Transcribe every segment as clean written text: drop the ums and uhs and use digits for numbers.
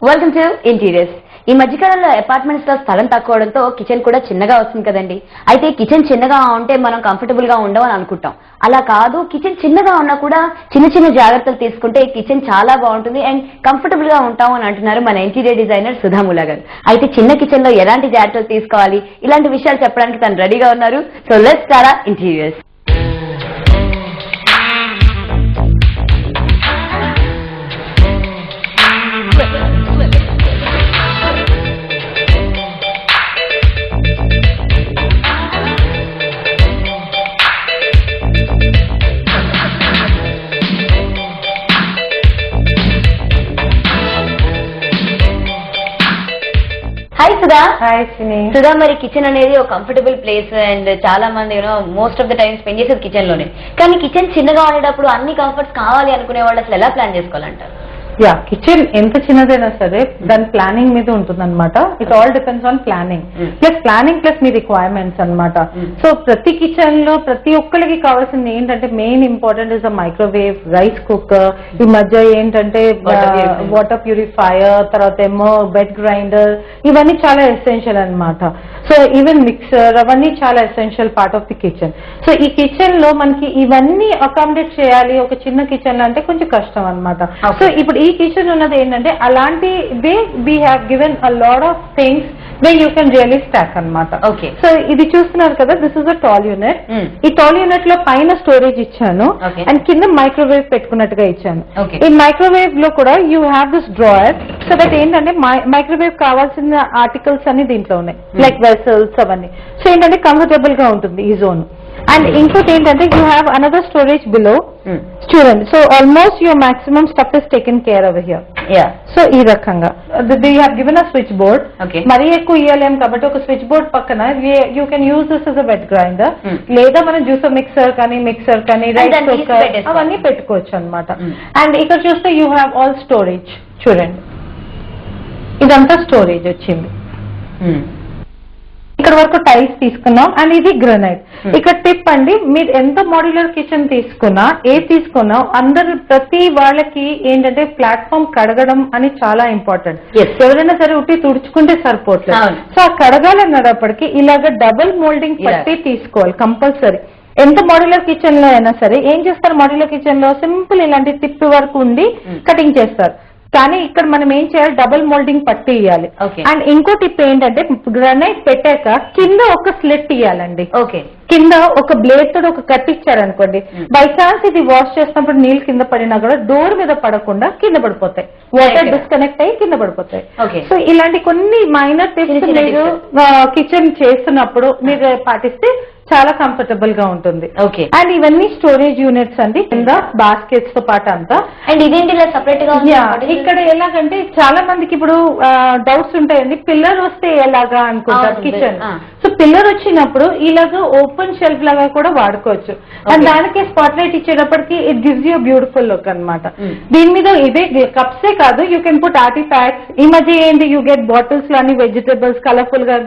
Welcome to interiors. ఈ మధ్యకాలంలో apartments లో స్థలం తక్కువడంతో కిచెన్ కూడా చిన్నగా వస్తుంది కదండి. అయితే కిచెన్ చిన్నగా ఉంటే మనం కంఫర్టబుల్ గా ఉండవని అనుకుంటాం. అలా కాదు, కిచెన్ చిన్నగా ఉన్నా కూడా చిన్న చిన్న జాగ్రత్తలు తీసుకుంటే కిచెన్ చాలా బాగుంటుంది అండ్ కంఫర్టబుల్ గా ఉంటాం అని అంటున్నారు మన ఇంటీరియర్ డిజైనర్ సుధామూల గారు. అయితే చిన్న కిచెన్ లో ఎలాంటి జాగ్రత్తలు తీసుకోవాలి, ఇలాంటి విషయాలు చెప్పడానికి తను రెడీగా ఉన్నారు. So let's start interiors. Hi Sudha. Hi Sini. Sudha, మరి కిచెన్ అనేది ఒక కంఫర్టబుల్ ప్లేస్ అండ్ చాలా మంది most of the time spend చేసేది కిచెన్ లోనే. కానీ కిచెన్ చిన్నగా ఉండేటప్పుడు అన్ని కంఫర్ట్స్ కావాలి అనుకునే వాళ్ళు అసలు ఎలా ప్లాన్ చేసుకోవాలంటారు? యా, కిచెన్ ఎంత చిన్నదైనా సరే దాని ప్లానింగ్ మీద ఉంటుంది అనమాట. It all depends on planning plus me requirements అనమాట. సో ప్రతి కిచెన్ లో ప్రతి ఒక్కరికి కావాల్సింది ఏంటంటే main important is the microwave, rice cooker, ఈ మధ్య ఏంటంటే వాటర్ ప్యూరిఫైయర్, తర్వాత ఏమో బెడ్ గ్రైండర్, ఇవన్నీ చాలా ఎసెన్షియల్ అనమాట. సో ఈవెన్ మిక్సర్, అవన్నీ చాలా essential part of the kitchen. So ఈ కిచెన్ లో మనకి ఇవన్నీ అకామిడేట్ చేయాలి ఒక చిన్న కిచెన్ లో అంటే కొంచెం కష్టం అనమాట. సో ఇప్పుడు ఈ కిచెన్ ఉన్నది ఏంటంటే అలాంటి we have given a lot of things way you can really stock అనమాట. ఓకే, సో ఇది చూస్తున్నారు కదా, this is a tall unit. ఈ టాల్ యూనిట్ లో పైన స్టోరేజ్ ఇచ్చాను అండ్ కింద మైక్రోవేవ్ పెట్టుకున్నట్టుగా ఇచ్చాను. ఈ మైక్రోవేవ్ లో కూడా you have this drawer. So that ఏంటంటే మైక్రోవేవ్ కావాల్సిన ఆర్టికల్స్ అన్ని దీంట్లో ఉన్నాయి, లైక్ వెసల్స్ అవన్నీ. సో ఏంటంటే కంఫర్టబుల్ గా ఉంటుంది ఈ జోన్. అండ్ ఇంకోటి ఏంటంటే you have another storage below. చూడండి, so almost your maximum stuff is taken care over here. So ఈ రకంగా they have given a switch board. మరీ ఎక్కువ ఇవ్వలేము కాబట్టి ఒక స్విచ్ బోర్డ్ పక్కన you can use this as a bed grinder, లేదా మనం జ్యూసర్ మిక్సర్ కానీ రైస్ కుక్కర్ అవన్నీ పెట్టుకోవచ్చు అనమాట. అండ్ ఇక్కడ చూస్తే యూ హ్యావ్ ఆల్ స్టోరేజ్. చూడండి, ఇదంతా స్టోరేజ్ వచ్చింది. ఇక్కడ వరకు టైల్స్ తీసుకున్నాం అండ్ ఇది గ్రనైట్. ఇక్కడ టిప్ అండి, మీరు ఎంత మాడ్యులర్ కిచెన్ తీసుకున్నా తీసుకున్నా అందరు ప్రతి వాళ్ళకి ఏంటంటే ప్లాట్ఫామ్ కడగడం అని చాలా ఇంపార్టెంట్. ఎవరైనా సరే ఉట్టి తుడుచుకుంటే సరిపోట్లేదు. సో ఆ కడగాలన్నప్పటికీ ఇలాగ డబుల్ మోల్డింగ్ పట్టి తీసుకోవాలి కంపల్సరీ. ఎంత మాడ్యులర్ కిచెన్ లో అయినా సరే ఏం చేస్తారు, మాడ్యులర్ కిచెన్ లో సింపుల్ ఇలాంటి టిప్ వరకు ఉండి కటింగ్ చేస్తారు. కానీ ఇక్కడ మనం ఏం చేయాలి, డబుల్ మోల్డింగ్ పట్టి ఇవ్వాలి. అండ్ ఇంకో టిప్ ఏంటంటే గ్రనైట్ పెట్టాక కింద ఒక స్లిట్ ఇవ్వాలండి. కింద ఒక బ్లేడ్ తోటి ఒక కట్ ఇచ్చారనుకోండి, బై ఛాన్స్ ఇది వాష్ చేసినప్పుడు నీళ్ళు కింద పడినా కూడా డోర్ మీద పడకుండా కింద పడిపోతాయి, వాటర్ డిస్కనెక్ట్ అయ్యి కింద పడిపోతాయి. సో ఇలాంటి కొన్ని మైనర్ టిప్స్ మీరు కిచెన్ చేస్తున్నప్పుడు మీరు పాటిస్తే చాలా కంఫర్టబుల్ గా ఉంటుంది. అండ్ ఇవన్నీ స్టోరేజ్ యూనిట్స్ అండి, కింద బాస్కెట్స్ తో పాటు అంతా. అండ్ ఇదేంటి సెపరేట్ గా ఇక్కడ ఎలాగంటే చాలా మందికి ఇప్పుడు డౌట్స్ ఉంటాయండి, పిల్లర్ వస్తే ఎలాగా అనుకుంటారు కిచెన్. సో పిల్లర్ వచ్చినప్పుడు ఇలాగ ఓపెన్ షెల్ఫ్ లాగా కూడా వాడుకోవచ్చు. అండ్ దానికి స్పాట్ లైట్ ఇచ్చేటప్పటికి it gives you beautiful look అనమాట. దీని మీద ఇదే కప్సే కాదు, యూ కెన్ పుట్ ఆర్టిఫాక్ట్స్. ఈ మధ్య ఏంటి, యూ గెట్ బాటిల్స్ లాని వెజిటబుల్స్ కలర్ఫుల్ గా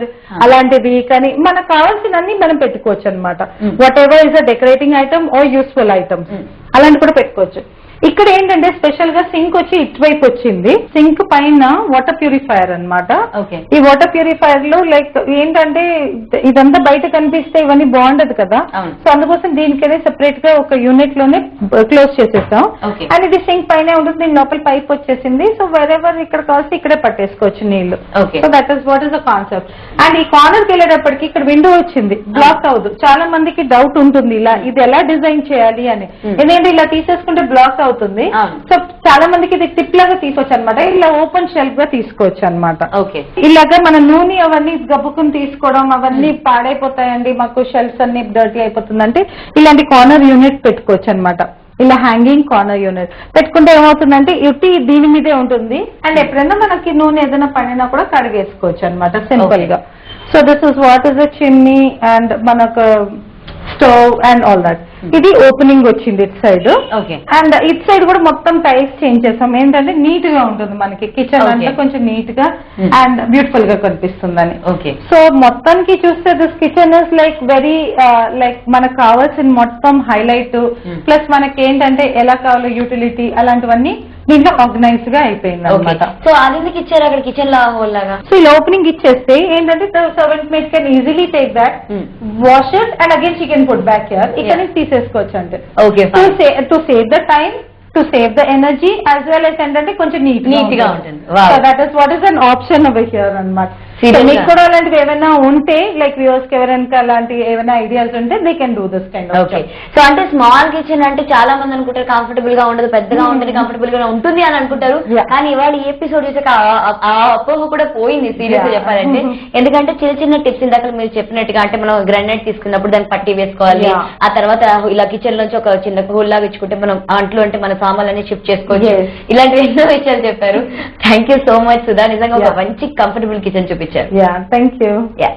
అలాంటివి, కానీ మనకు కావాల్సినన్ని మనం పెట్టుకోవచ్చు అనమాట. Whatever is a decorating item or useful items అలాంటి కూడా పెట్టుకోవచ్చు. ఇక్కడ ఏంటంటే స్పెషల్ గా సింక్ వచ్చి ఇటువైపు వచ్చింది. సింక్ పైన వాటర్ ప్యూరిఫైయర్ అనమాట. ఈ వాటర్ ప్యూరిఫైయర్ లో లైక్ ఏంటంటే ఇదంతా బయట కనిపిస్తే ఇవన్నీ బాగుండదు కదా, సో అందుకోసం దీనికైతే సెపరేట్ గా ఒక యూనిట్ లోనే క్లోజ్ చేసేస్తాం. అండ్ ఇది సింక్ పైన ఉంటుంది, దీని లోపల పైప్ వచ్చేసింది. సో వెరెవర్ ఇక్కడ కావాల్సి ఇక్కడే పట్టేసుకోవచ్చు నీళ్లు. So that is what is the concept. And ఈ కార్నర్ కి వెళ్ళేటప్పటికి ఇక్కడ విండో వచ్చింది, బ్లాక్ అవ్వదు. చాలా మందికి డౌట్ ఉంటుంది ఇలా ఇది ఎలా డిజైన్ చేయాలి అని, ఎందుకంటే ఇలా తీసేసుకుంటే బ్లాక్ అవుతుంది. సో చాలా మందికి ఇది టిప్ లాగా తీసుకోవచ్చు అనమాట, ఇలా ఓపెన్ షెల్ఫ్ గా తీసుకోవచ్చు అనమాట. ఇలాగా మన నూనె అవన్నీ గబ్బుకుని తీసుకోవడం అవన్నీ పాడైపోతాయండి, మాకు షెల్ఫ్స్ అన్ని డర్టీ అయిపోతుందంటే ఇలాంటి కార్నర్ యూనిట్ పెట్టుకోవచ్చు అనమాట. ఇలా హ్యాంగింగ్ కార్నర్ యూనిట్ పెట్టుకుంటే ఏమవుతుందంటే ఇటు దీని మీదే ఉంటుంది. అండ్ ఎప్పుడైనా మనకి నూనె ఏదైనా పడినా కూడా కడిగేసుకోవచ్చు అనమాట సింపుల్ గా. So this is what is the chimney and మనకు స్టవ్ అండ్ ఆల్ దట్. ఇది ఓపెనింగ్ వచ్చింది it side. And it side కూడా మొత్తం టైల్స్ చేంజ్ చేసాం, ఏంటంటే నీట్ గా ఉంటుంది మనకి కిచెన్ అంతా కొంచెం నీట్ గా అండ్ బ్యూటిఫుల్ గా కనిపిస్తుందని. సో మొత్తానికి చూస్తే this kitchen is like very like మనకు కావాల్సిన మొత్తం హైలైట్ ప్లస్ మనకి ఏంటంటే ఎలా కావాలో యూటిలిటీ అలాంటివన్నీ దీంట్లో ఆర్గనైజ్ గా అయిపోయింది అనమాట. సో అది ఎందుకు ఇచ్చారు అక్కడ కిచెన్ లా హోల్ లాగా? సో ఇలా ఓపెనింగ్ ఇచ్చేస్తే ఏంటంటే servant made can easily take that wash it and again she can put back here. ఇక్కడ నుంచి తీసేసుకోవచ్చు అంటే okay, to save the time, to save the energy as well as ఏంటంటే కొంచెం నీట్ గా ఉంటుంది. So that is what is an option over here అన్నమాట. మీకు కూడా అలాంటివి ఏమైనా ఉంటే లైక్ వ్యూవర్స్ కి ఎవరైనా అలాంటి ఏమైనా ఐడియాస్ ఉంటే they can do this kind of. Okay, so అంటే స్మాల్ కిచెన్ అంటే చాలా మంది అనుకుంటారు కంఫర్టబుల్ గా ఉండదు, పెద్దగా ఉంటుంది, కంఫర్టబుల్ గా ఉంటుంది అని అనుకుంటారు. కానీ ఇవాళ ఈ ఎపిసోడ్ చూసాక ఆ అపోహ కూడా పోయింది సీరియస్ చెప్పాలంటే. ఎందుకంటే చిన్న చిన్న టిప్స్ ఇందాక మీరు చెప్పినట్టుగా, అంటే మనం గ్రానైట్ తీసుకున్నప్పుడు దాన్ని పట్టి వేసుకోవాలి, ఆ తర్వాత ఇలా కిచెన్ నుంచి ఒక చిన్న హోల్ లాగా ఇచ్చుకుంటే మనం అంట్లో అంటే మన సామాన్లన్నీ షిఫ్ట్ చేసుకోవచ్చు. ఇలాంటి ఎన్నో విషయాలు చెప్పారు. Thank you so much Sudha, నిజంగా ఒక మంచి కంఫర్టబుల్ కిచెన్ చూపించారు. Yeah, thank you. Yeah.